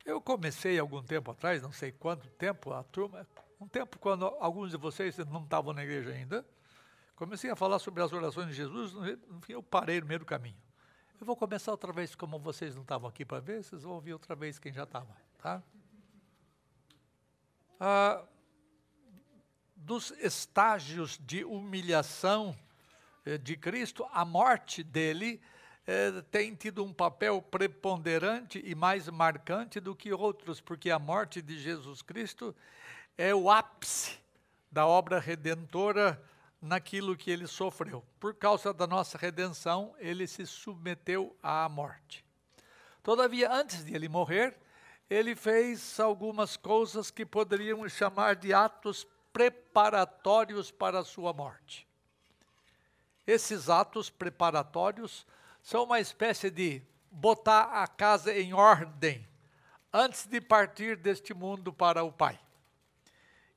Eu comecei algum tempo atrás, não sei quanto tempo, a turma, um tempo quando alguns de vocês não estavam na igreja ainda, comecei a falar sobre as orações de Jesus, no fim eu parei no meio do caminho. Eu vou começar outra vez, como vocês não estavam aqui para ver, vocês vão ouvir outra vez quem já estava, tá? Dos estágios de humilhação de Cristo, a morte dele tem tido um papel preponderante e mais marcante do que outros, porque a morte de Jesus Cristo é o ápice da obra redentora naquilo que ele sofreu. Por causa da nossa redenção, ele se submeteu à morte. Todavia, antes de ele morrer, ele fez algumas coisas que poderíamos chamar de atos preparatórios para a sua morte. Esses atos preparatórios são uma espécie de botar a casa em ordem antes de partir deste mundo para o Pai.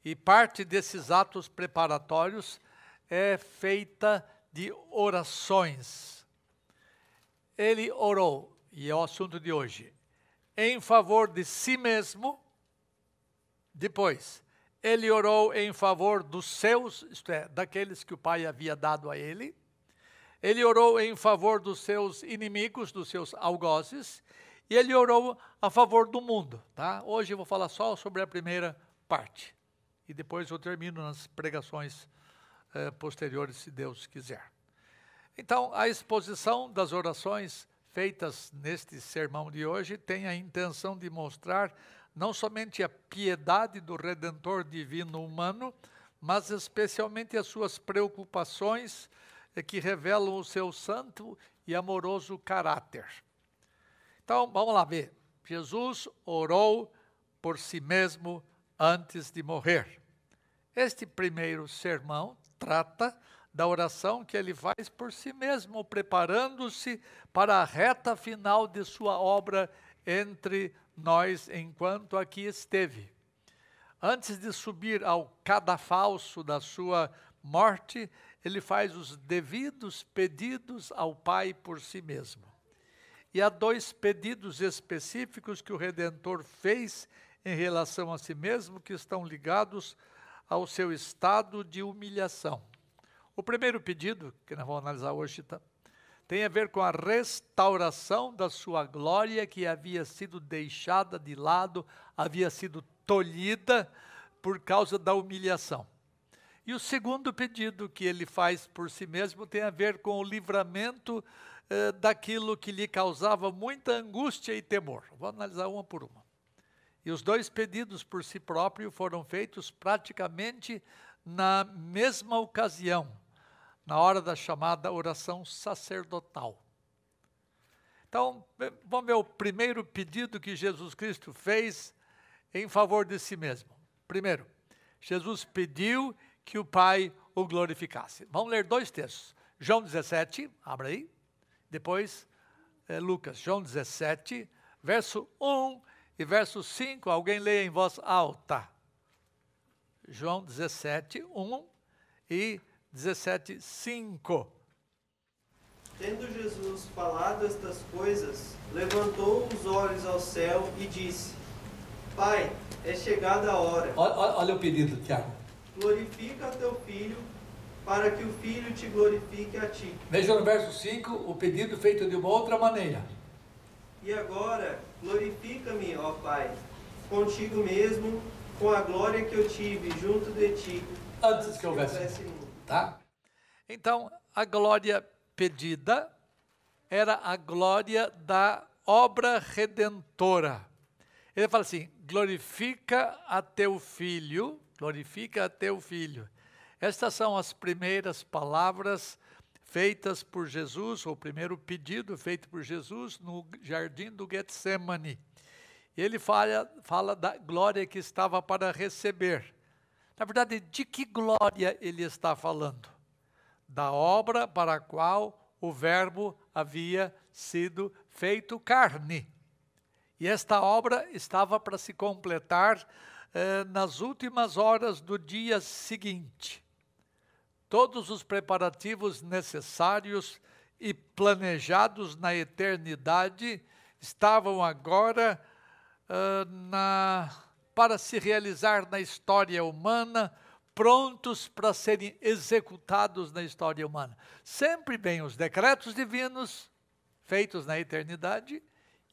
E parte desses atos preparatórios é feita de orações. Ele orou, e é o assunto de hoje, em favor de si mesmo. Depois, ele orou em favor dos seus, isto é, daqueles que o Pai havia dado a ele. Ele orou em favor dos seus inimigos, dos seus algozes, e ele orou a favor do mundo, tá? Hoje eu vou falar só sobre a primeira parte, e depois eu termino nas pregações posteriores, se Deus quiser. Então, a exposição das orações feitas neste sermão de hoje tem a intenção de mostrar não somente a piedade do Redentor divino humano, mas especialmente as suas preocupações que revelam o seu santo e amoroso caráter. Então, vamos lá ver. Jesus orou por si mesmo antes de morrer. Este primeiro sermão trata da oração que ele faz por si mesmo, preparando-se para a reta final de sua obra entre nós, enquanto aqui esteve. Antes de subir ao cadafalso da sua morte, ele faz os devidos pedidos ao Pai por si mesmo. E há dois pedidos específicos que o Redentor fez em relação a si mesmo, que estão ligados ao seu estado de humilhação. O primeiro pedido, que nós vamos analisar hoje, tem a ver com a restauração da sua glória, que havia sido deixada de lado, havia sido tolhida por causa da humilhação. E o segundo pedido que ele faz por si mesmo tem a ver com o livramento daquilo que lhe causava muita angústia e temor. Vou analisar uma por uma. E os dois pedidos por si próprio foram feitos praticamente na mesma ocasião, na hora da chamada oração sacerdotal. Então, vamos ver o primeiro pedido que Jesus Cristo fez em favor de si mesmo. Primeiro, Jesus pediu que o Pai o glorificasse. Vamos ler dois textos. João 17, abra aí. Depois, Lucas, João 17, verso 1 e verso 5. Alguém leia em voz alta. João 17, 1 e 17, 5. Tendo Jesus falado estas coisas, levantou os olhos ao céu e disse: Pai, é chegada a hora. Olha o pedido, Tiago. Glorifica teu Filho, para que o Filho te glorifique a ti. Veja no verso 5, o pedido feito de uma outra maneira. E agora, glorifica-me, ó Pai, contigo mesmo, com a glória que eu tive junto de ti, Antes que houvesse mundo. Tá? Então, a glória pedida era a glória da obra redentora. Ele fala assim: glorifica a teu Filho, glorifica a teu Filho. Estas são as primeiras palavras feitas por Jesus, ou o primeiro pedido feito por Jesus no jardim do Getsemane. Ele fala da glória que estava para receber. Na verdade, de que glória ele está falando? Da obra para a qual o Verbo havia sido feito carne. E esta obra estava para se completar nas últimas horas do dia seguinte. Todos os preparativos necessários e planejados na eternidade estavam agora para se realizar na história humana, prontos para serem executados na história humana. Sempre vêm os decretos divinos, feitos na eternidade,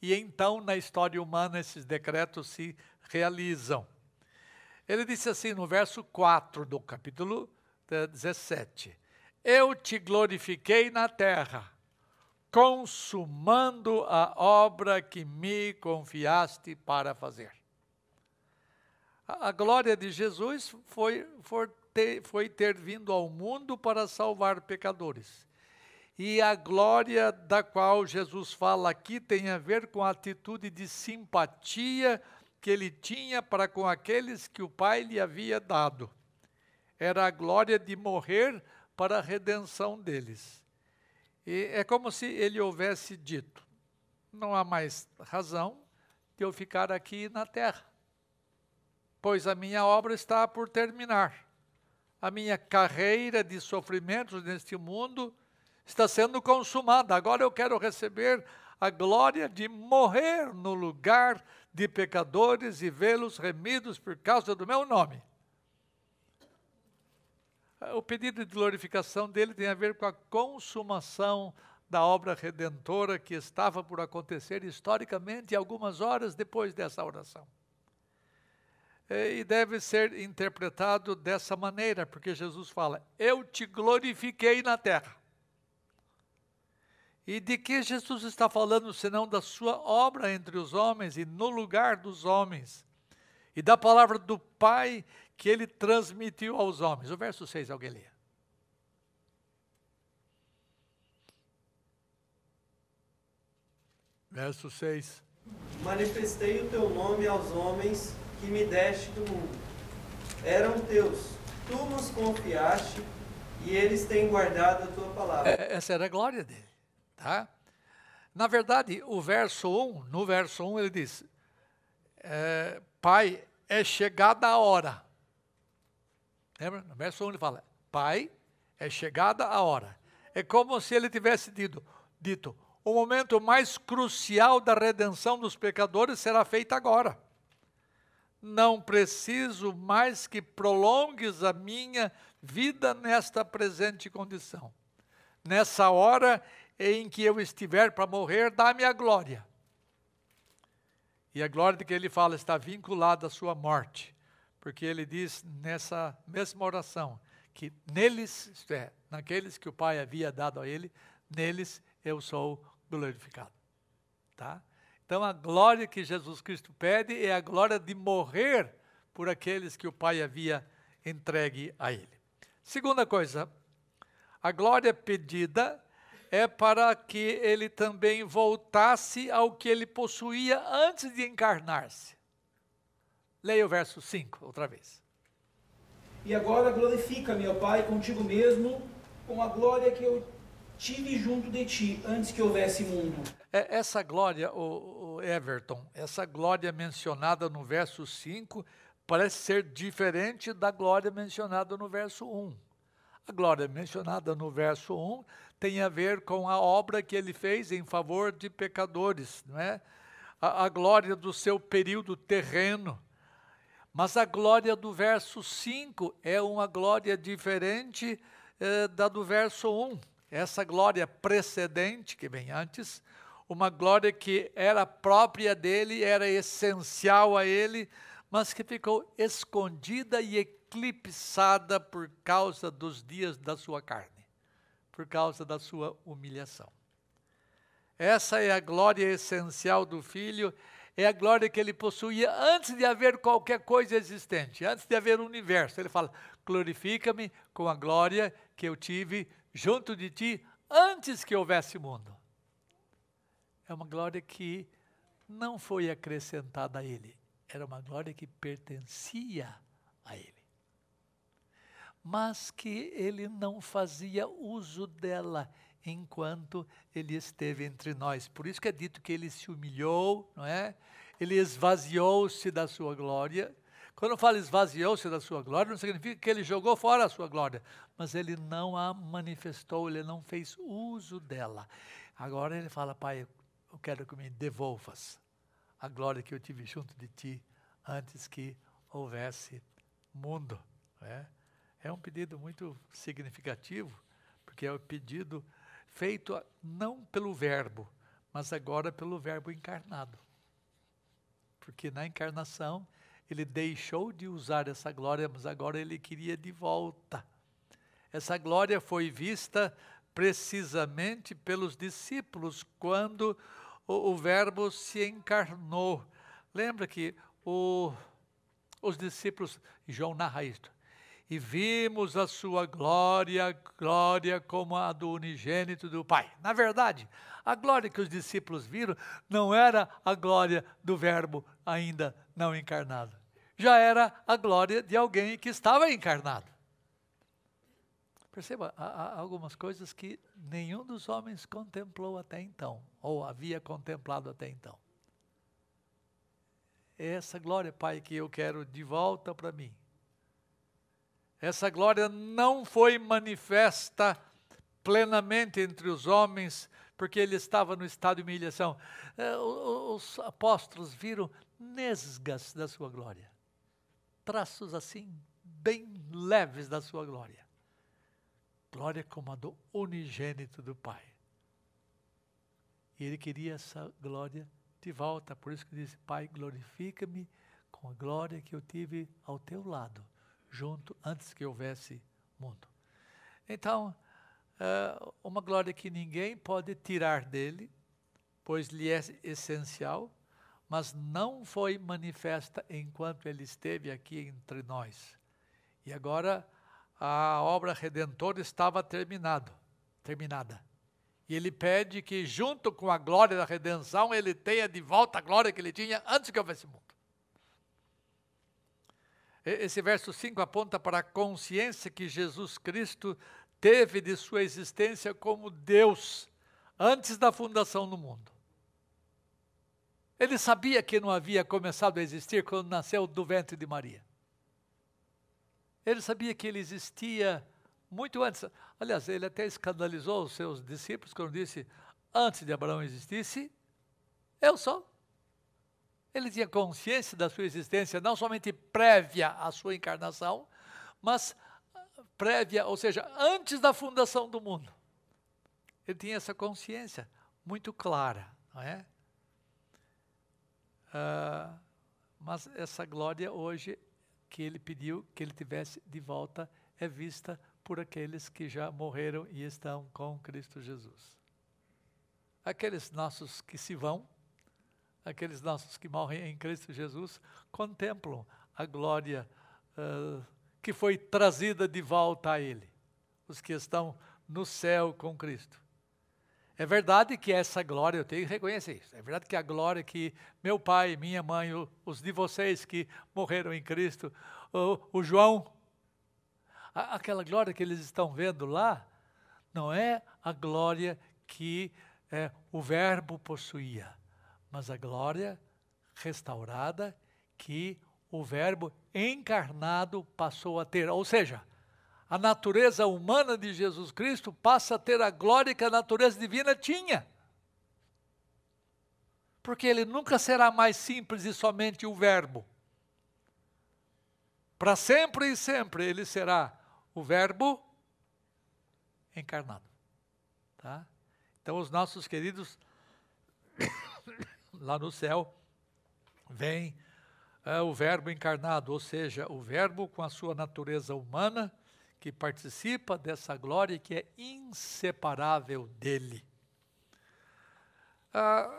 e então na história humana esses decretos se realizam. Ele disse assim no verso 4 do capítulo 17, eu te glorifiquei na terra, consumando a obra que me confiaste para fazer. A glória de Jesus foi ter vindo ao mundo para salvar pecadores. E a glória da qual Jesus fala aqui tem a ver com a atitude de simpatia que ele tinha para com aqueles que o Pai lhe havia dado. Era a glória de morrer para a redenção deles. E é como se ele houvesse dito, não há mais razão de eu ficar aqui na terra, pois a minha obra está por terminar. A minha carreira de sofrimentos neste mundo está sendo consumada. Agora eu quero receber a glória de morrer no lugar de pecadores e vê-los remidos por causa do meu nome. O pedido de glorificação dele tem a ver com a consumação da obra redentora que estava por acontecer historicamente algumas horas depois dessa oração. E deve ser interpretado dessa maneira, porque Jesus fala, eu te glorifiquei na terra. E de que Jesus está falando, senão da sua obra entre os homens e no lugar dos homens, e da palavra do Pai que ele transmitiu aos homens. O verso 6, alguém lê. Verso 6. Manifestei o teu nome aos homens que me deste do mundo. Eram teus, tu nos confiaste, e eles têm guardado a tua palavra. Essa era a glória dele. Tá? Na verdade, no verso 1 ele diz, Pai, é chegada a hora. Lembra? No verso 1 ele fala, Pai, é chegada a hora. É como se ele tivesse dito, o momento mais crucial da redenção dos pecadores será feito agora. Não preciso mais que prolongues a minha vida nesta presente condição. Nessa hora em que eu estiver para morrer, dá-me a glória. E a glória de que ele fala está vinculada à sua morte, porque ele diz nessa mesma oração, que neles, isto é, naqueles que o Pai havia dado a ele, neles eu sou glorificado. Tá? Então a glória que Jesus Cristo pede é a glória de morrer por aqueles que o Pai havia entregue a ele. Segunda coisa, a glória pedida é para que ele também voltasse ao que ele possuía antes de encarnar-se. Leia o verso 5 outra vez. E agora glorifica-me, ó Pai, contigo mesmo, com a glória que eu tive junto de ti, antes que houvesse mundo. Essa glória, o Everton, essa glória mencionada no verso 5, parece ser diferente da glória mencionada no verso 1. A glória mencionada no verso 1 tem a ver com a obra que ele fez em favor de pecadores, não é? A glória do seu período terreno. Mas a glória do verso 5 é uma glória diferente da do verso 1. Essa glória precedente, que vem antes, uma glória que era própria dele, era essencial a ele, mas que ficou escondida e eclipsada por causa dos dias da sua carne, por causa da sua humilhação. Essa é a glória essencial do Filho, é a glória que ele possuía antes de haver qualquer coisa existente, antes de haver universo. Ele fala, glorifica-me com a glória que eu tive junto de ti antes que houvesse mundo. É uma glória que não foi acrescentada a ele, era uma glória que pertencia a ele. Mas que ele não fazia uso dela enquanto ele esteve entre nós. Por isso que é dito que ele se humilhou, não é? Ele esvaziou-se da sua glória. Quando eu falo esvaziou-se da sua glória, não significa que ele jogou fora a sua glória, mas ele não a manifestou, ele não fez uso dela. Agora ele fala, Pai, eu quero que me devolvas a glória que eu tive junto de ti antes que houvesse mundo. É um pedido muito significativo, porque é o pedido feito não pelo verbo, mas agora pelo verbo encarnado. Porque na encarnação ele deixou de usar essa glória, mas agora ele queria de volta. Essa glória foi vista precisamente pelos discípulos quando o verbo se encarnou. Lembra que os discípulos, João narra isto, e vimos a sua glória, glória como a do unigênito do Pai. Na verdade, a glória que os discípulos viram não era a glória do verbo ainda não encarnado. Já era a glória de alguém que estava encarnado. Perceba, há algumas coisas que nenhum dos homens contemplou até então, ou havia contemplado até então. Essa glória, Pai, que eu quero de volta para mim. Essa glória não foi manifesta plenamente entre os homens, porque ele estava no estado de humilhação. Os apóstolos viram nesgas da sua glória. Traços assim, bem leves da sua glória. Glória como a do unigênito do Pai. E ele queria essa glória de volta. Por isso que disse, Pai, glorifica-me com a glória que eu tive ao teu lado, junto, antes que houvesse mundo. Então, uma glória que ninguém pode tirar dele, pois lhe é essencial, mas não foi manifesta enquanto ele esteve aqui entre nós. E agora a obra redentora estava terminada. E ele pede que junto com a glória da redenção, ele tenha de volta a glória que ele tinha antes que houvesse mundo. Esse verso 5 aponta para a consciência que Jesus Cristo teve de sua existência como Deus, antes da fundação do mundo. Ele sabia que não havia começado a existir quando nasceu do ventre de Maria. Ele sabia que ele existia muito antes. Aliás, ele até escandalizou os seus discípulos quando disse, antes de Abraão existisse, eu sou. Ele tinha consciência da sua existência, não somente prévia à sua encarnação, mas prévia, ou seja, antes da fundação do mundo. Ele tinha essa consciência muito clara, não é? Mas essa glória hoje que ele pediu que ele tivesse de volta é vista por aqueles que já morreram e estão com Cristo Jesus. Aqueles nossos que se vão, aqueles nossos que morrem em Cristo Jesus, contemplam a glória que foi trazida de volta a Ele, os que estão no céu com Cristo. É verdade que essa glória, eu tenho que reconhecer isso, é verdade que a glória que meu pai, minha mãe, os de vocês que morreram em Cristo, o João, aquela glória que eles estão vendo lá, não é a glória que o verbo possuía, mas a glória restaurada que o verbo encarnado passou a ter, ou seja, a natureza humana de Jesus Cristo passa a ter a glória que a natureza divina tinha. Porque ele nunca será mais simples e somente o verbo. Para sempre e sempre ele será o verbo encarnado. Tá? Então os nossos queridos lá no céu veem o verbo encarnado, ou seja, o verbo com a sua natureza humana, que participa dessa glória que é inseparável dele.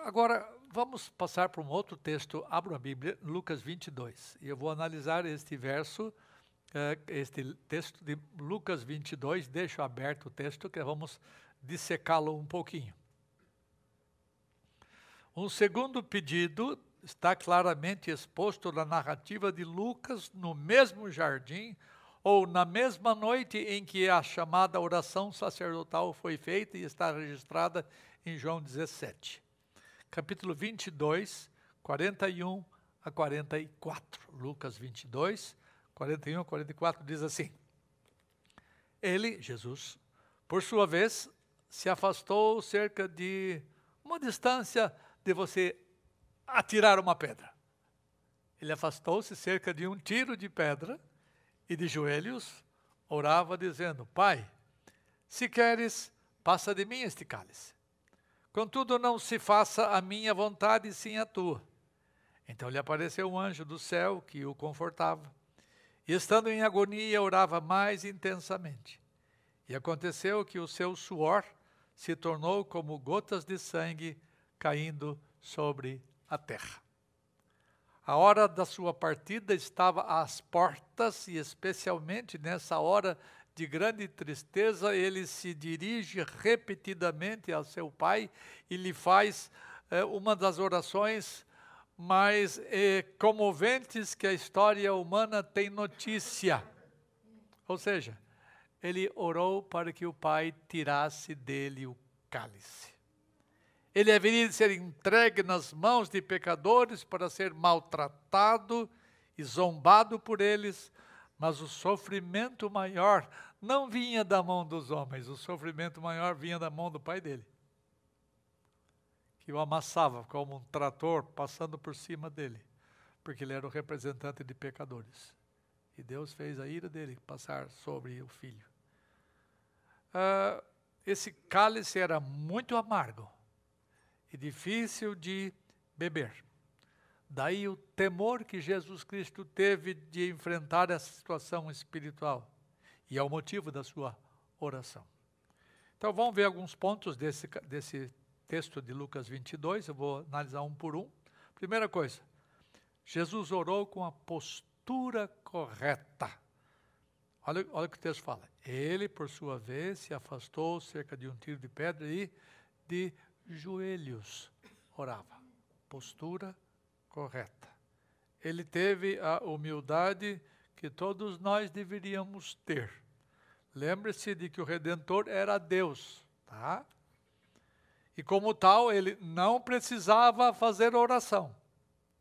Agora, vamos passar para um outro texto. Abra a Bíblia, Lucas 22. E eu vou analisar este verso, este texto de Lucas 22. Deixo aberto o texto, que vamos dissecá-lo um pouquinho. Um segundo pedido está claramente exposto na narrativa de Lucas, no mesmo jardim, ou na mesma noite em que a chamada oração sacerdotal foi feita e está registrada em João 17. Capítulo 22, 41 a 44. Lucas 22, 41 a 44 diz assim. Ele, Jesus, por sua vez, se afastou cerca de uma distância de você atirar uma pedra. Ele afastou-se cerca de 1 tiro de pedra e de joelhos orava dizendo: Pai, se queres, passa de mim este cálice. Contudo, não se faça a minha vontade, sim a tua. Então lhe apareceu um anjo do céu que o confortava. E estando em agonia, orava mais intensamente. E aconteceu que o seu suor se tornou como gotas de sangue caindo sobre a terra. A hora da sua partida estava às portas, e especialmente nessa hora de grande tristeza, ele se dirige repetidamente ao seu pai e lhe faz uma das orações mais comoventes que a história humana tem notícia. Ou seja, ele orou para que o pai tirasse dele o cálice. Ele haveria de ser entregue nas mãos de pecadores para ser maltratado e zombado por eles, mas o sofrimento maior não vinha da mão dos homens, o sofrimento maior vinha da mão do pai dele, que o amassava como um trator passando por cima dele, porque ele era o representante de pecadores. E Deus fez a ira dele passar sobre o filho. Esse cálice era muito amargo e difícil de beber. Daí o temor que Jesus Cristo teve de enfrentar essa situação espiritual. E é o motivo da sua oração. Então vamos ver alguns pontos desse texto de Lucas 22, eu vou analisar um por um. Primeira coisa, Jesus orou com a postura correta. Olha o que o texto fala. Ele, por sua vez, se afastou cerca de 1 tiro de pedra e de joelhos orava. Postura correta. Ele teve a humildade que todos nós deveríamos ter. Lembre-se de que o Redentor era Deus, tá? E como tal, ele não precisava fazer oração,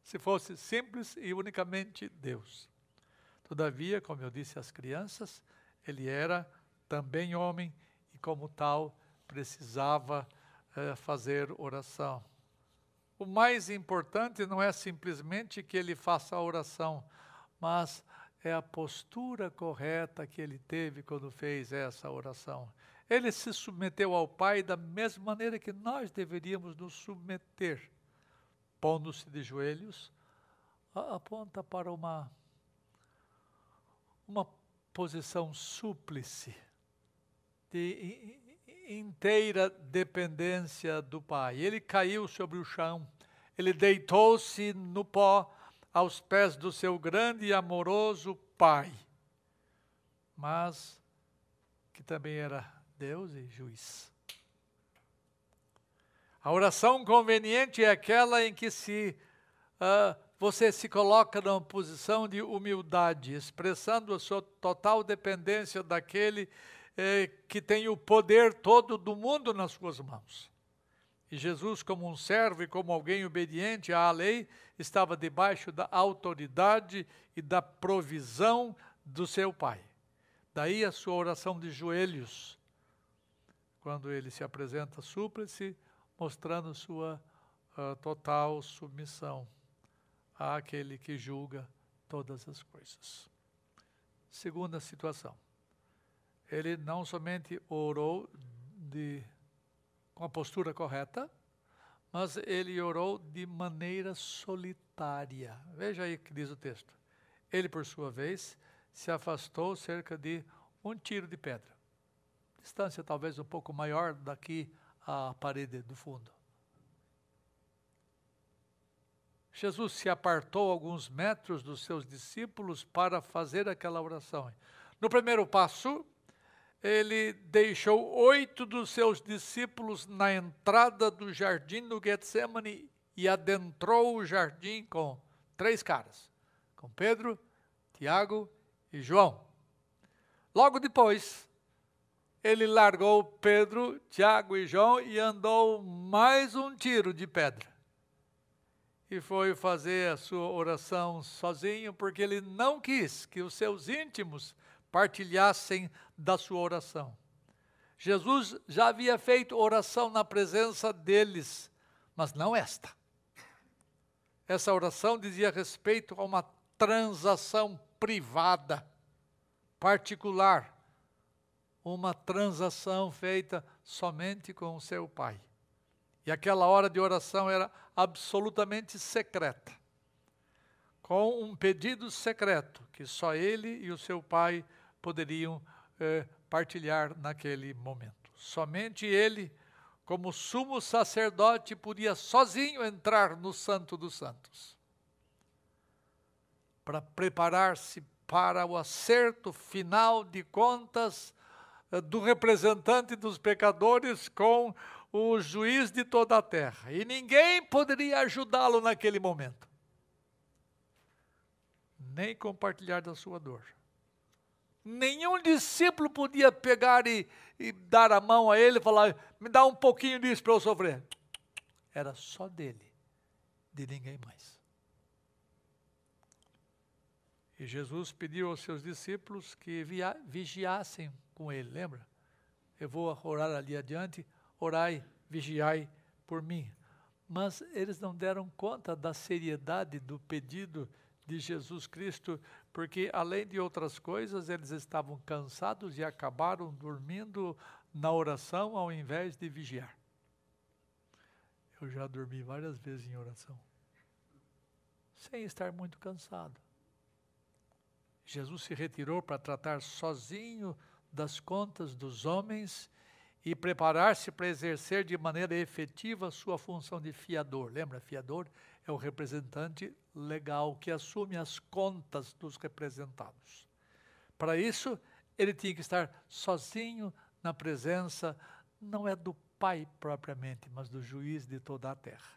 se fosse simples e unicamente Deus. Todavia, como eu disse às crianças, ele era também homem e como tal precisava fazer oração. O mais importante não é simplesmente que ele faça a oração, mas é a postura correta que ele teve quando fez essa oração. Ele se submeteu ao Pai da mesma maneira que nós deveríamos nos submeter. Pondo-se de joelhos, aponta para uma posição súplice, de inteira dependência do Pai. Ele caiu sobre o chão, ele deitou-se no pó aos pés do seu grande e amoroso Pai, mas que também era Deus e juiz. A oração conveniente é aquela em que você se coloca numa posição de humildade, expressando a sua total dependência daquele que tem o poder todo do mundo nas suas mãos. E Jesus, como um servo e como alguém obediente à lei, estava debaixo da autoridade e da provisão do seu Pai. Daí a sua oração de joelhos, quando ele se apresenta súplice, mostrando sua total submissão àquele que julga todas as coisas. Segunda situação, ele não somente orou com a postura correta, mas ele orou de maneira solitária. Veja aí o que diz o texto. Ele, por sua vez, se afastou cerca de 1 tiro de pedra. Distância talvez um pouco maior daqui à parede do fundo. Jesus se apartou alguns metros dos seus discípulos para fazer aquela oração. No primeiro passo, ele deixou 8 dos seus discípulos na entrada do jardim do Getsemane e adentrou o jardim com 3 caras, com Pedro, Tiago e João. Logo depois, ele largou Pedro, Tiago e João e andou mais 1 tiro de pedra. E foi fazer a sua oração sozinho, porque ele não quis que os seus íntimos partilhassem da sua oração. Jesus já havia feito oração na presença deles, mas não esta. Essa oração dizia respeito a uma transação privada, particular, uma transação feita somente com o seu pai. E aquela hora de oração era absolutamente secreta, com um pedido secreto que só ele e o seu pai poderiam partilhar naquele momento. Somente ele, como sumo sacerdote, podia sozinho entrar no Santo dos Santos, para preparar-se para o acerto final de contas do representante dos pecadores com o juiz de toda a terra. E ninguém poderia ajudá-lo naquele momento, nem compartilhar da sua dor. Nenhum discípulo podia pegar e dar a mão a ele e falar: me dá um pouquinho disso para eu sofrer. Era só dele, de ninguém mais. E Jesus pediu aos seus discípulos que vigiassem com ele, lembra? Eu vou orar ali adiante, orai, vigiai por mim. Mas eles não deram conta da seriedade do pedido de Jesus Cristo, porque além de outras coisas, eles estavam cansados e acabaram dormindo na oração ao invés de vigiar. Eu já dormi várias vezes em oração, sem estar muito cansado. Jesus se retirou para tratar sozinho das contas dos homens e preparar-se para exercer de maneira efetiva a sua função de fiador. Lembra, fiador é o representante legal que assume as contas dos representados. Para isso, ele tinha que estar sozinho na presença, não é do Pai propriamente, mas do juiz de toda a terra.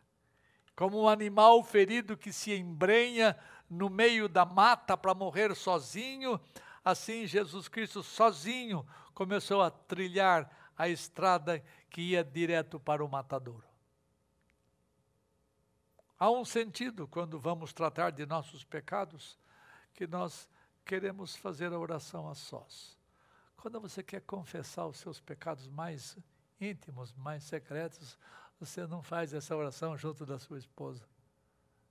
Como um animal ferido que se embrenha no meio da mata para morrer sozinho, assim Jesus Cristo sozinho começou a trilhar a estrada que ia direto para o matadouro. Há um sentido quando vamos tratar de nossos pecados, que nós queremos fazer a oração a sós. Quando você quer confessar os seus pecados mais íntimos, mais secretos, você não faz essa oração junto da sua esposa.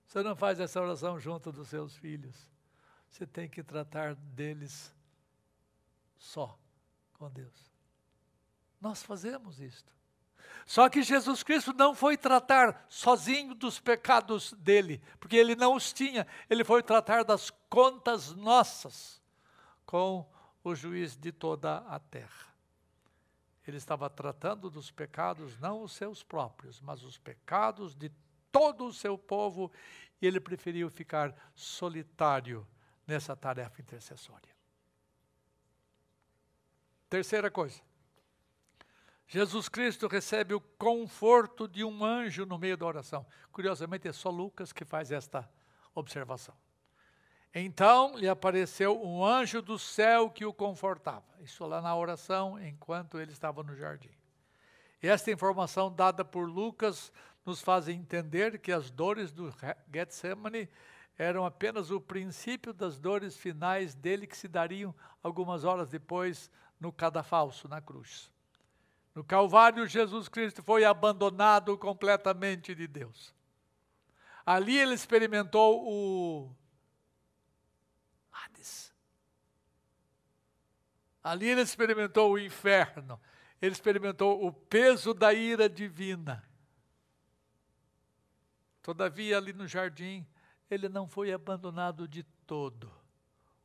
Você não faz essa oração junto dos seus filhos. Você tem que tratar deles só com Deus. Nós fazemos isto. Só que Jesus Cristo não foi tratar sozinho dos pecados dele, porque ele não os tinha. Ele foi tratar das contas nossas com o juiz de toda a terra. Ele estava tratando dos pecados, não os seus próprios, mas os pecados de todo o seu povo, e ele preferiu ficar solitário nessa tarefa intercessória. Terceira coisa, Jesus Cristo recebe o conforto de um anjo no meio da oração. Curiosamente, é só Lucas que faz esta observação. Então lhe apareceu um anjo do céu que o confortava. Isso lá na oração, enquanto ele estava no jardim. E esta informação dada por Lucas nos faz entender que as dores do Getsemane eram apenas o princípio das dores finais dele, que se dariam algumas horas depois no cadafalso, na cruz. No Calvário, Jesus Cristo foi abandonado completamente de Deus. Ali ele experimentou o Hades. Ali ele experimentou o inferno. Ele experimentou o peso da ira divina. Todavia, ali no jardim, ele não foi abandonado de todo.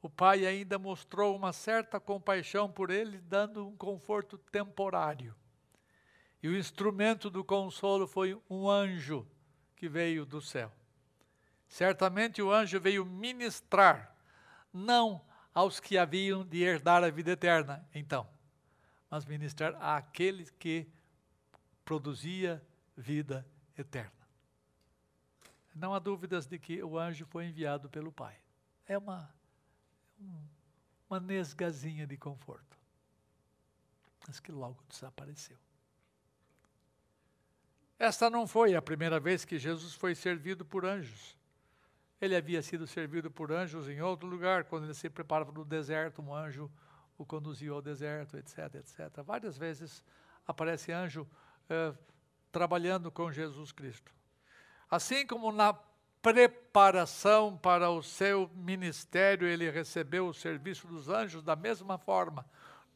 O Pai ainda mostrou uma certa compaixão por ele, dando um conforto temporário. E o instrumento do consolo foi um anjo que veio do céu. Certamente o anjo veio ministrar, não aos que haviam de herdar a vida eterna, então, mas ministrar àquele que produzia vida eterna. Não há dúvidas de que o anjo foi enviado pelo Pai. É uma nesgazinha de conforto, mas que logo desapareceu. Esta não foi a primeira vez que Jesus foi servido por anjos. Ele havia sido servido por anjos em outro lugar, quando ele se preparava no deserto, um anjo o conduziu ao deserto, etc, etc. Várias vezes aparece anjo trabalhando com Jesus Cristo. Assim como na preparação para o seu ministério, ele recebeu o serviço dos anjos da mesma forma,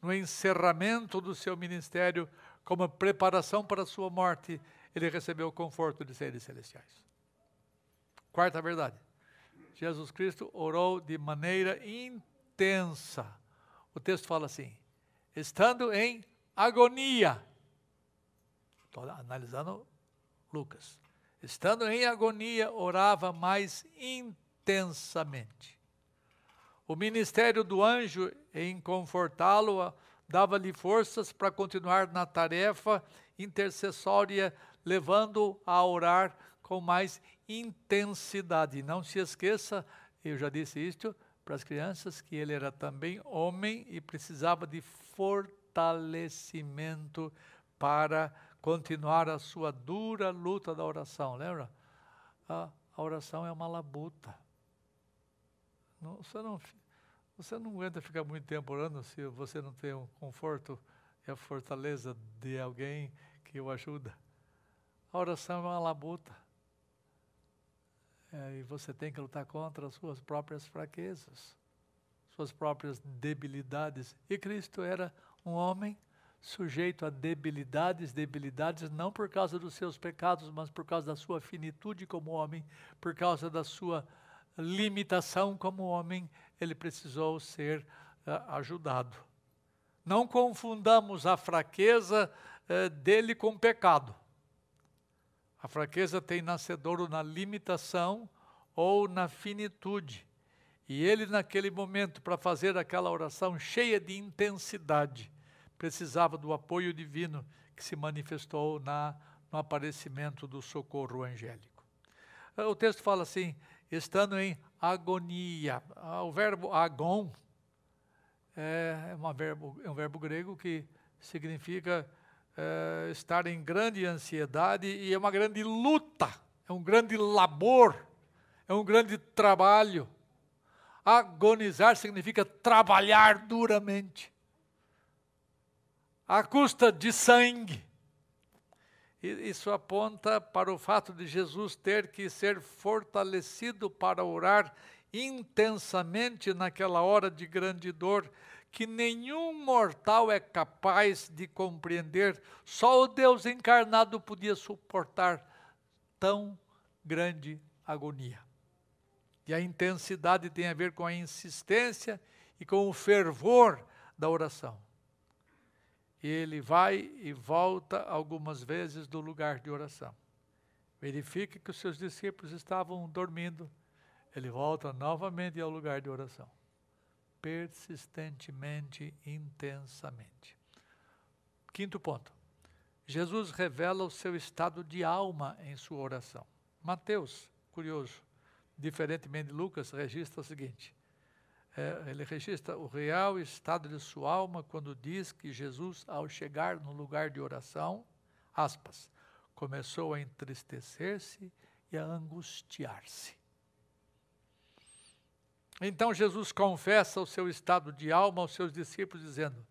no encerramento do seu ministério, como preparação para a sua morte, ele recebeu o conforto de seres celestiais. Quarta verdade, Jesus Cristo orou de maneira intensa. O texto fala assim, estando em agonia. Estou analisando Lucas. Estando em agonia, orava mais intensamente. O ministério do anjo, em confortá-lo, dava-lhe forças para continuar na tarefa intercessória, levando-o a orar com mais intensidade. Não se esqueça, eu já disse isto para as crianças, que ele era também homem e precisava de fortalecimento para continuar a sua dura luta da oração. Lembra? A oração é uma labuta. Você não aguenta ficar muito tempo orando se você não tem o conforto e a fortaleza de alguém que o ajuda. A oração é uma labuta. E você tem que lutar contra as suas próprias fraquezas, suas próprias debilidades. E Cristo era um homem sujeito a debilidades não por causa dos seus pecados, mas por causa da sua finitude como homem, por causa da sua limitação como homem, ele precisou ser ajudado. Não confundamos a fraqueza dele com o pecado. A fraqueza tem nascedouro na limitação ou na finitude. E ele, naquele momento, para fazer aquela oração cheia de intensidade, precisava do apoio divino que se manifestou no aparecimento do socorro angélico. O texto fala assim, estando em agonia. O verbo agon é um verbo grego que significa estar em grande ansiedade e é uma grande luta, é um grande labor, é um grande trabalho. Agonizar significa trabalhar duramente, à custa de sangue. Isso aponta para o fato de Jesus ter que ser fortalecido para orar intensamente naquela hora de grande dor, que nenhum mortal é capaz de compreender. Só o Deus encarnado podia suportar tão grande agonia. E a intensidade tem a ver com a insistência e com o fervor da oração. Ele vai e volta algumas vezes do lugar de oração. Verifica que os seus discípulos estavam dormindo. Ele volta novamente ao lugar de oração. Persistentemente, intensamente. Quinto ponto. Jesus revela o seu estado de alma em sua oração. Mateus, curioso, diferentemente de Lucas, registra o seguinte. Ele registra o real estado de sua alma quando diz que Jesus, ao chegar no lugar de oração, aspas, começou a entristecer-se e a angustiar-se. Então Jesus confessa o seu estado de alma aos seus discípulos, dizendo,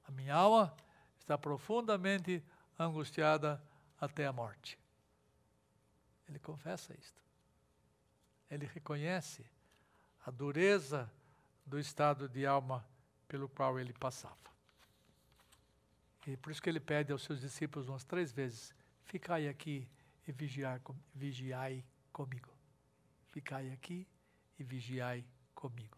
a minha alma está profundamente angustiada até a morte. Ele confessa isto. Ele reconhece a dureza do estado de alma pelo qual ele passava. E por isso que ele pede aos seus discípulos umas 3 vezes, ficai aqui e vigiai comigo. Ficai aqui e vigiai comigo.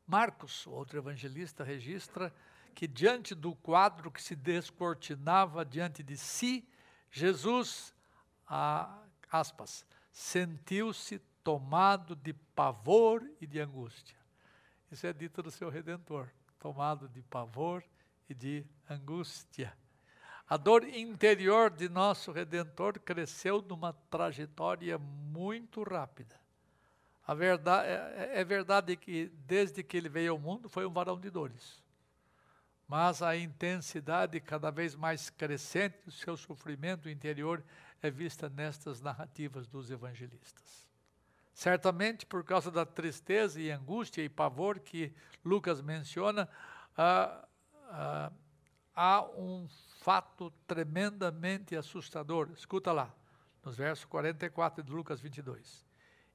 Marcos, outro evangelista, registra que diante do quadro que se descortinava diante de si, Jesus, aspas, sentiu-se tomado de pavor e de angústia. Isso é dito do seu Redentor, tomado de pavor e de angústia. A dor interior de nosso Redentor cresceu numa trajetória muito rápida. É verdade que desde que ele veio ao mundo foi um varão de dores. Mas a intensidade cada vez mais crescente do seu sofrimento interior é vista nestas narrativas dos evangelistas. Certamente, por causa da tristeza e angústia e pavor que Lucas menciona, há um fato tremendamente assustador. Escuta lá, nos versos 44 de Lucas 22.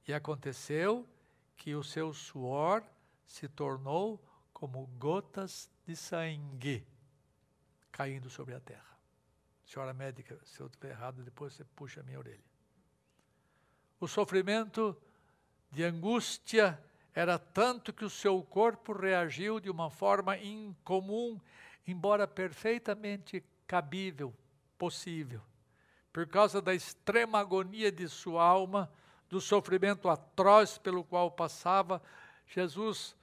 E aconteceu que o seu suor se tornou como gotas de sangue caindo sobre a terra. Senhora médica, se eu estiver errado, depois você puxa a minha orelha. O sofrimento de angústia era tanto que o seu corpo reagiu de uma forma incomum, embora perfeitamente cabível, possível. Por causa da extrema agonia de sua alma, do sofrimento atroz pelo qual passava, Jesus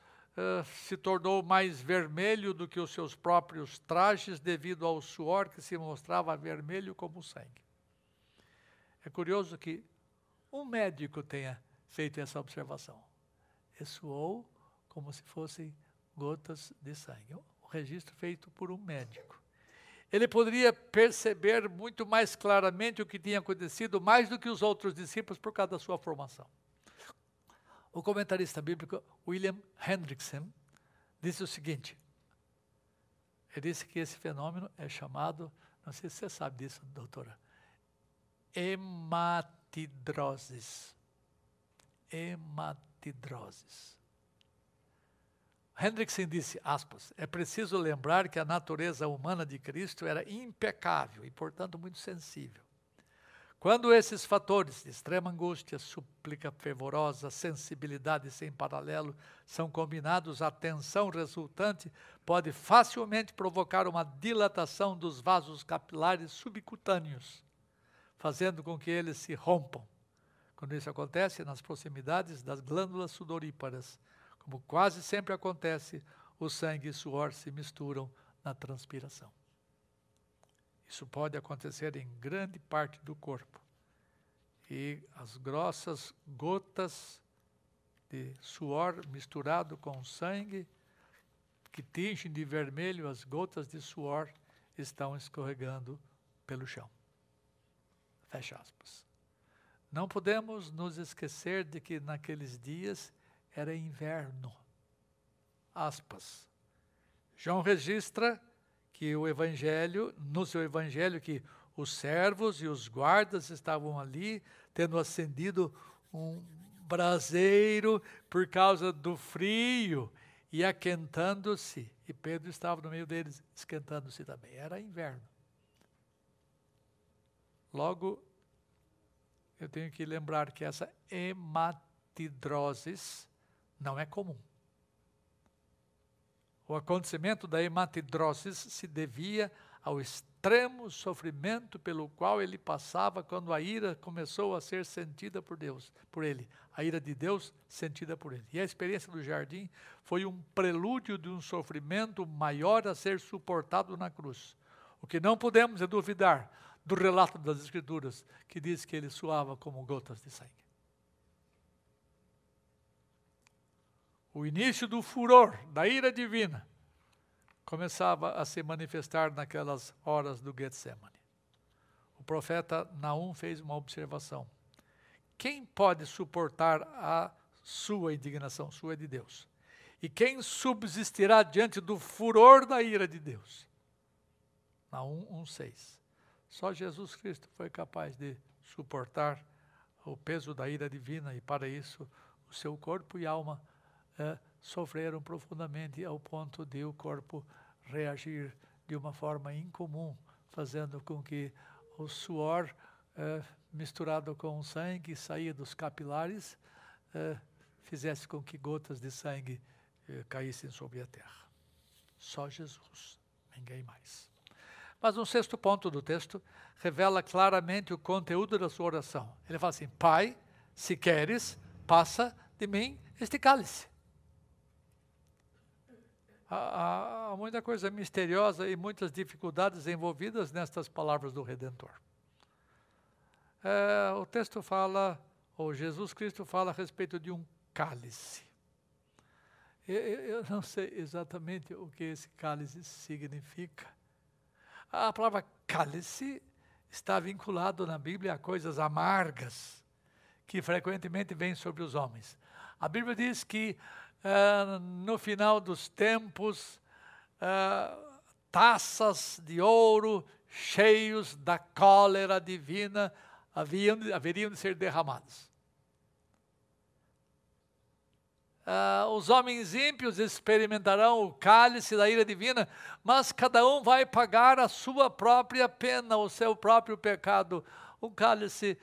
se tornou mais vermelho do que os seus próprios trajes devido ao suor que se mostrava vermelho como sangue. É curioso que um médico tenha feito essa observação. Suou como se fossem gotas de sangue. Um registro feito por um médico. Ele poderia perceber muito mais claramente o que tinha acontecido, mais do que os outros discípulos, por causa da sua formação. O comentarista bíblico William Hendrickson disse o seguinte, ele disse que esse fenômeno é chamado, não sei se você sabe disso, doutora, hematidroses. Hematidroses. Hendrickson disse, aspas, é preciso lembrar que a natureza humana de Cristo era impecável e, portanto, muito sensível. Quando esses fatores de extrema angústia, súplica fervorosa, sensibilidade sem paralelo são combinados, a tensão resultante pode facilmente provocar uma dilatação dos vasos capilares subcutâneos, fazendo com que eles se rompam. Quando isso acontece nas proximidades das glândulas sudoríparas, como quase sempre acontece, o sangue e o suor se misturam na transpiração. Isso pode acontecer em grande parte do corpo. E as grossas gotas de suor misturado com sangue, que tingem de vermelho as gotas de suor, estão escorregando pelo chão. Fecha aspas. Não podemos nos esquecer de que naqueles dias era inverno. Aspas. João registra que no seu evangelho, que os servos e os guardas estavam ali, tendo acendido um braseiro por causa do frio e aquentando-se. E Pedro estava no meio deles, esquentando-se também. Era inverno. Logo, eu tenho que lembrar que essa hematidroses não é comum. O acontecimento da hematidroses se devia ao extremo sofrimento pelo qual ele passava quando a ira começou a ser sentida por ele. A ira de Deus sentida por ele. E a experiência do jardim foi um prelúdio de um sofrimento maior a ser suportado na cruz. O que não podemos é duvidar do relato das Escrituras, que diz que ele suava como gotas de sangue. O início do furor, da ira divina, começava a se manifestar naquelas horas do Getsemane. O profeta Naum fez uma observação. Quem pode suportar a sua indignação? Sua é de Deus. E quem subsistirá diante do furor da ira de Deus? Naum 1,6. Só Jesus Cristo foi capaz de suportar o peso da ira divina e, para isso, o seu corpo e alma sofreram profundamente ao ponto de o corpo reagir de uma forma incomum, fazendo com que o suor misturado com o sangue saía dos capilares, fizesse com que gotas de sangue caíssem sobre a terra. Só Jesus, ninguém mais. Mas um sexto ponto do texto revela claramente o conteúdo da sua oração. Ele fala assim, Pai, se queres, passa de mim este cálice. Há muita coisa misteriosa e muitas dificuldades envolvidas nestas palavras do Redentor. O texto fala, ou Jesus Cristo fala a respeito de um cálice. Eu não sei exatamente o que esse cálice significa. A palavra cálice está vinculado na Bíblia a coisas amargas, que frequentemente vêm sobre os homens. A Bíblia diz que no final dos tempos, taças de ouro cheios da cólera divina haveriam de ser derramadas. os homens ímpios experimentarão o cálice da ira divina, mas cada um vai pagar a sua própria pena, o seu próprio pecado. O cálice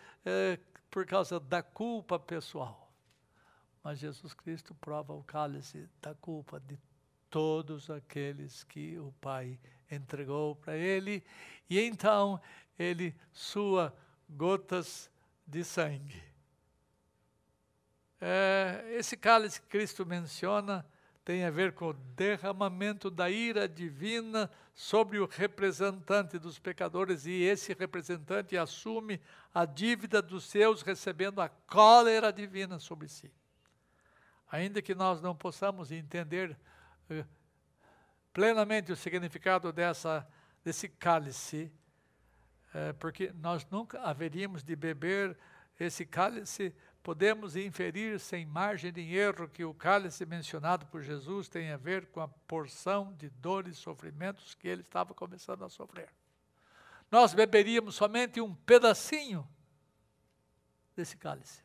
por causa da culpa pessoal. Mas Jesus Cristo prova o cálice da culpa de todos aqueles que o Pai entregou para Ele, e então Ele sua gotas de sangue. Esse cálice que Cristo menciona tem a ver com o derramamento da ira divina sobre o representante dos pecadores, e esse representante assume a dívida dos seus, recebendo a cólera divina sobre si. Ainda que nós não possamos entender plenamente o significado desse cálice, porque nós nunca haveríamos de beber esse cálice, podemos inferir sem margem de erro que o cálice mencionado por Jesus tem a ver com a porção de dores e sofrimentos que ele estava começando a sofrer. Nós beberíamos somente um pedacinho desse cálice,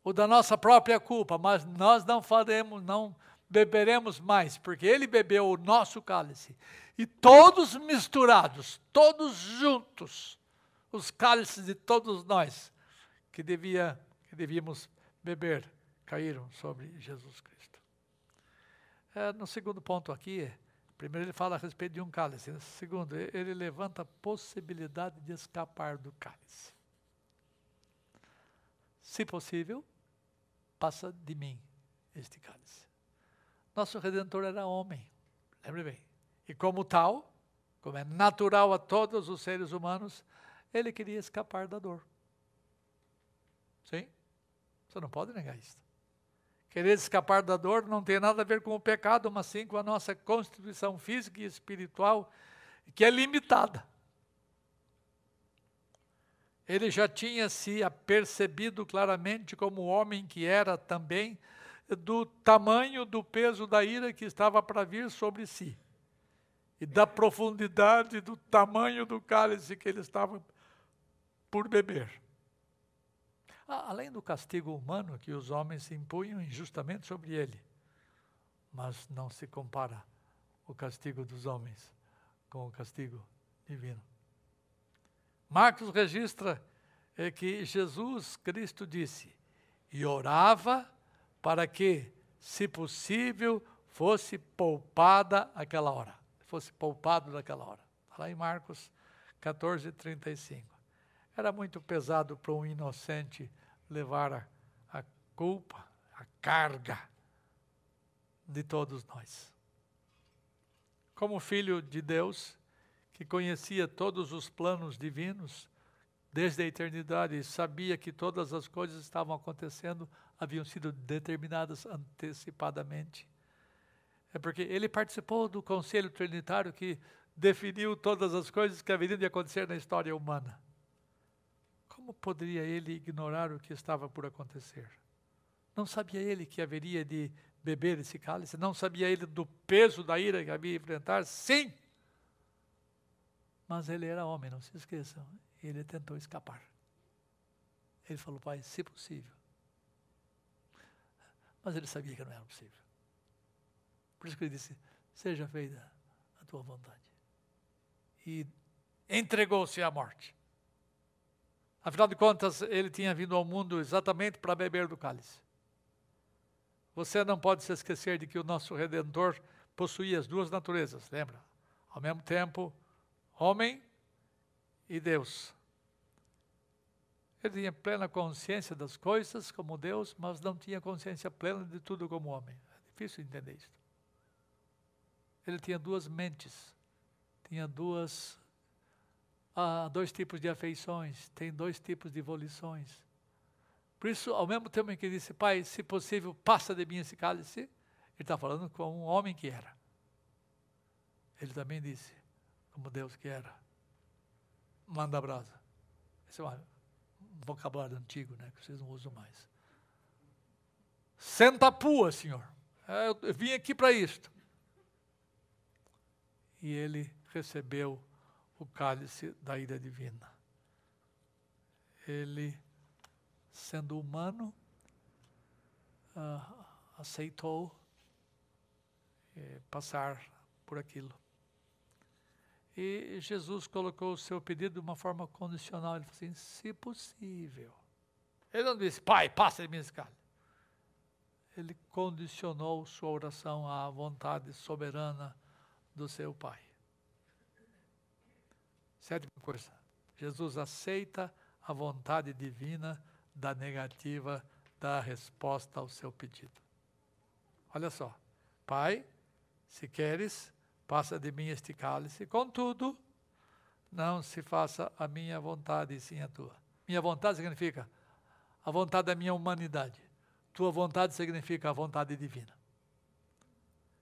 o da nossa própria culpa, mas nós não beberemos mais, porque ele bebeu o nosso cálice. E todos misturados, todos juntos, os cálices de todos nós, que devíamos beber, caíram sobre Jesus Cristo. No segundo ponto aqui, primeiro ele fala a respeito de um cálice. No segundo, ele levanta a possibilidade de escapar do cálice. Se possível, passa de mim este cálice. Nosso Redentor era homem, lembre bem. E como tal, como é natural a todos os seres humanos, ele queria escapar da dor. Sim? Você não pode negar isso. Querer escapar da dor não tem nada a ver com o pecado, mas sim com a nossa constituição física e espiritual, que é limitada. Ele já tinha se apercebido claramente como homem que era também, do tamanho do peso da ira que estava para vir sobre si, e da profundidade do tamanho do cálice que ele estava por beber. Além do castigo humano que os homens impunham injustamente sobre ele, mas não se compara o castigo dos homens com o castigo divino. Marcos registra que Jesus Cristo disse, e orava para que, se possível, fosse poupada aquela hora. Fosse poupado daquela hora. Está lá em Marcos 14:35. Era muito pesado para um inocente levar a culpa, a carga de todos nós. Como filho de Deus, que conhecia todos os planos divinos desde a eternidade e sabia que todas as coisas estavam acontecendo, haviam sido determinadas antecipadamente. É porque ele participou do conselho trinitário que definiu todas as coisas que haveriam de acontecer na história humana. Como poderia ele ignorar o que estava por acontecer? Não sabia ele que haveria de beber esse cálice? Não sabia ele do peso da ira que havia de enfrentar? Sim! Mas ele era homem, não se esqueçam. Ele tentou escapar. Ele falou, Pai, se possível. Mas ele sabia que não era possível. Por isso que ele disse, seja feita a tua vontade. E entregou-se à morte. Afinal de contas, ele tinha vindo ao mundo exatamente para beber do cálice. Você não pode se esquecer de que o nosso Redentor possuía as duas naturezas, lembra? Ao mesmo tempo, homem e Deus. Ele tinha plena consciência das coisas como Deus, mas não tinha consciência plena de tudo como homem. É difícil entender isso. Ele tinha duas mentes, tinha dois tipos de afeições, tem dois tipos de volições. Por isso, ao mesmo tempo em que ele disse, Pai, se possível, passa de mim esse cálice, ele está falando com um homem que era. Ele também disse, como Deus que era, manda a brasa. Esse é um vocabulário antigo, né, que vocês não usam mais. Senta a pua, Senhor. Eu vim aqui para isto. E ele recebeu o cálice da ira divina. Ele, sendo humano, aceitou passar por aquilo. E Jesus colocou o seu pedido de uma forma condicional. Ele falou assim, se possível. Ele não disse, Pai, passa de mim esse cálice. Ele condicionou sua oração à vontade soberana do seu Pai. Sétima coisa, Jesus aceita a vontade divina da negativa da resposta ao seu pedido. Olha só, Pai, se queres, passa de mim este cálice, contudo, não se faça a minha vontade e sim a tua. Minha vontade significa a vontade da minha humanidade. Tua vontade significa a vontade divina.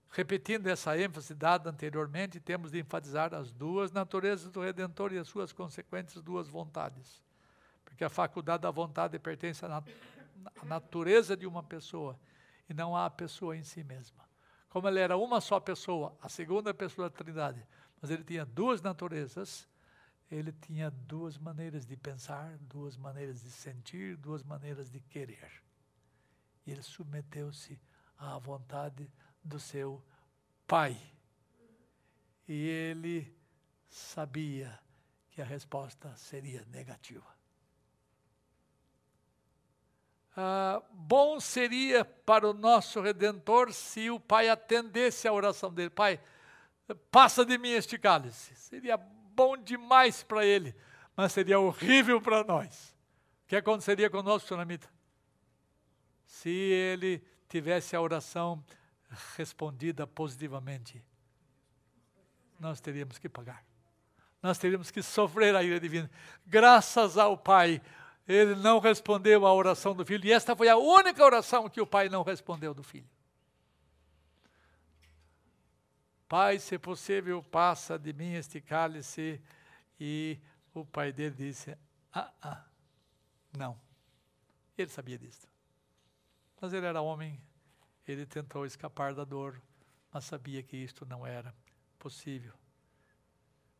Repetindo essa ênfase dada anteriormente, temos de enfatizar as duas naturezas do Redentor e as suas consequentes duas vontades. Porque a faculdade da vontade pertence à natureza de uma pessoa e não à pessoa em si mesma. Como ele era uma só pessoa, a segunda pessoa da Trindade, mas ele tinha duas naturezas, ele tinha duas maneiras de pensar, duas maneiras de sentir, duas maneiras de querer. E ele submeteu-se à vontade do seu Pai. E ele sabia que a resposta seria negativa. Bom seria para o nosso Redentor se o Pai atendesse à oração dele. Pai, passa de mim este cálice. Seria bom demais para ele, mas seria horrível para nós. O que aconteceria conosco, Sunamita? Se ele tivesse a oração respondida positivamente, nós teríamos que pagar. Nós teríamos que sofrer a ira divina. Graças ao Pai, ele não respondeu à oração do Filho. E esta foi a única oração que o Pai não respondeu do Filho. Pai, se possível, passa de mim este cálice. E o pai dele disse, não. Ele sabia disso. Mas ele era homem, ele tentou escapar da dor, mas sabia que isto não era possível.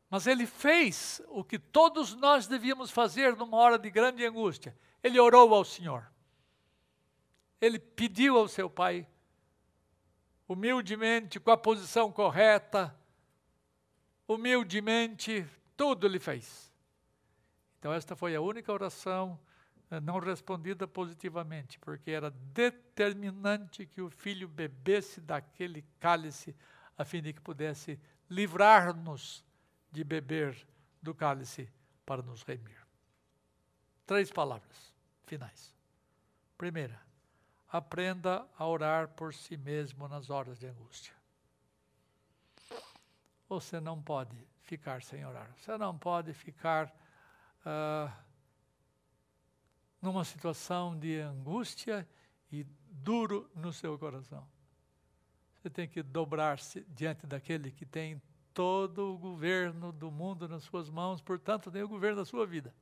Mas ele fez o que todos nós devíamos fazer numa hora de grande angústia. Ele orou ao Senhor. Ele pediu ao seu Pai, humildemente, com a posição correta, humildemente, tudo ele fez. Então esta foi a única oração não respondida positivamente, porque era determinante que o filho bebesse daquele cálice, a fim de que pudesse livrar-nos de beber do cálice para nos remir. 3 palavras finais. Primeira, aprenda a orar por si mesmo nas horas de angústia. Você não pode ficar sem orar. Você não pode ficar numa situação de angústia e duro no seu coração. Você tem que dobrar-se diante daquele que tem todo o governo do mundo nas suas mãos, portanto, tem o governo da sua vida.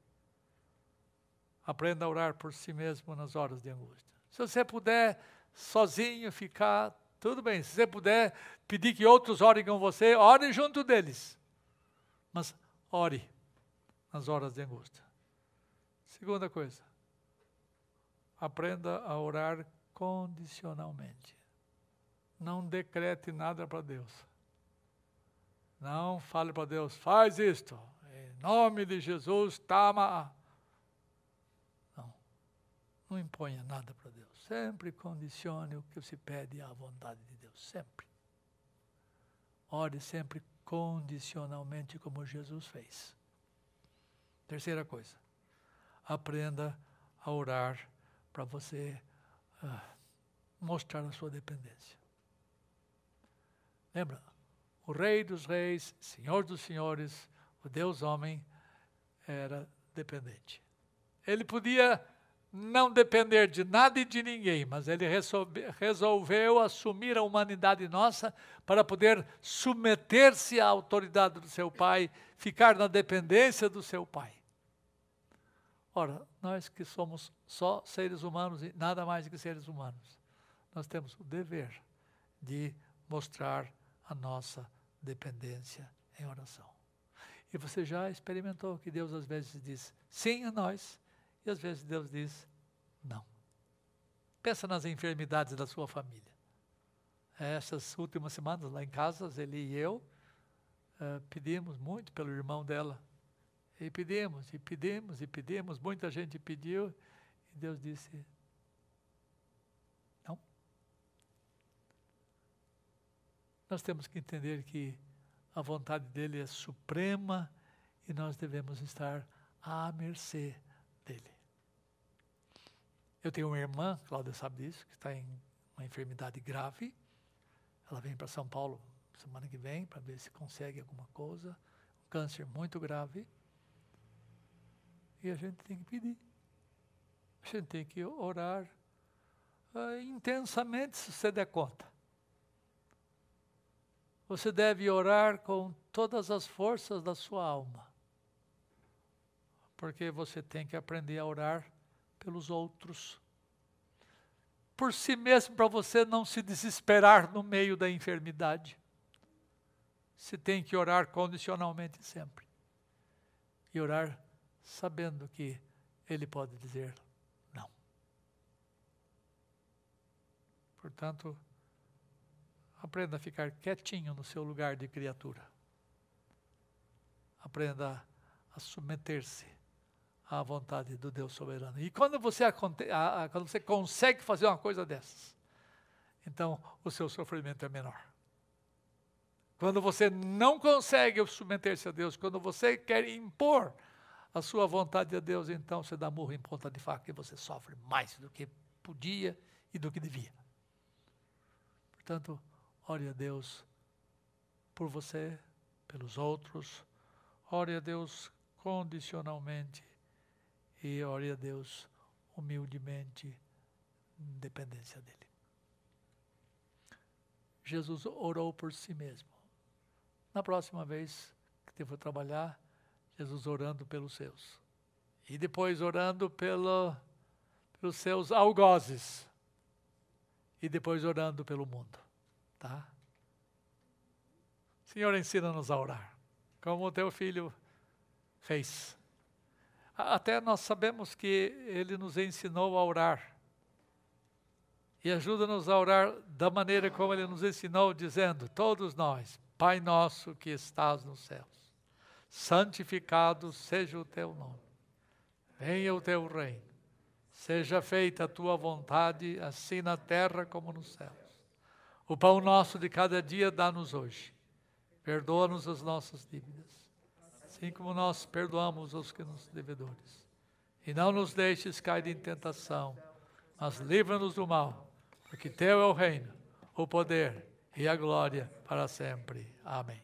Aprenda a orar por si mesmo nas horas de angústia. Se você puder sozinho ficar, tudo bem. Se você puder pedir que outros orem com você, ore junto deles. Mas ore nas horas de angústia. Segunda coisa, aprenda a orar condicionalmente. Não decrete nada para Deus. Não fale para Deus, faz isto, em nome de Jesus, tama. Não imponha nada para Deus. Sempre condicione o que se pede à vontade de Deus. Sempre. Ore sempre condicionalmente como Jesus fez. Terceira coisa. Aprenda a orar para você mostrar a sua dependência. Lembra? O Rei dos Reis, Senhor dos Senhores, o Deus homem, era dependente. Ele podia não depender de nada e de ninguém, mas ele resolveu assumir a humanidade nossa para poder submeter-se à autoridade do seu Pai, ficar na dependência do seu Pai. Ora, nós que somos só seres humanos e nada mais que seres humanos, nós temos o dever de mostrar a nossa dependência em oração. E você já experimentou que Deus às vezes diz sim a nós, e às vezes Deus diz não. Pensa nas enfermidades da sua família. Essas últimas semanas, lá em casa, ele e eu pedimos muito pelo irmão dela. E pedimos, muita gente pediu, e Deus disse, não. Nós temos que entender que a vontade dele é suprema e nós devemos estar à mercê dele. Eu tenho uma irmã, Cláudia sabe disso, que está em uma enfermidade grave. Ela vem para São Paulo semana que vem para ver se consegue alguma coisa. Um câncer muito grave. E a gente tem que pedir. A gente tem que orar intensamente, se você der conta. Você deve orar com todas as forças da sua alma. Porque você tem que aprender a orar pelos outros. Por si mesmo, para você não se desesperar no meio da enfermidade. Você tem que orar condicionalmente sempre. E orar sabendo que ele pode dizer não. Portanto, aprenda a ficar quietinho no seu lugar de criatura. Aprenda a submeter-se à vontade do Deus soberano. E quando você consegue fazer uma coisa dessas, então o seu sofrimento é menor. Quando você não consegue submeter-se a Deus, quando você quer impor a sua vontade a Deus, então você dá murro em ponta de faca e você sofre mais do que podia e do que devia. Portanto, ore a Deus por você, pelos outros, ore a Deus condicionalmente e ore a Deus humildemente, em dependência dele. Jesus orou por si mesmo. Na próxima vez que eu for trabalhar, Jesus orando pelos seus. E depois orando pelos seus algozes. E depois orando pelo mundo. Tá? Senhor, ensina-nos a orar. Como o teu filho fez. Até nós sabemos que ele nos ensinou a orar. E ajuda-nos a orar da maneira como ele nos ensinou, dizendo, todos nós, Pai nosso que estás nos céus, santificado seja o teu nome. Venha o teu reino. Seja feita a tua vontade, assim na terra como nos céus. O pão nosso de cada dia dá-nos hoje. Perdoa-nos as nossas dívidas, assim como nós perdoamos os que nos devedores. E não nos deixes cair em tentação, mas livra-nos do mal, porque teu é o reino, o poder e a glória para sempre. Amém.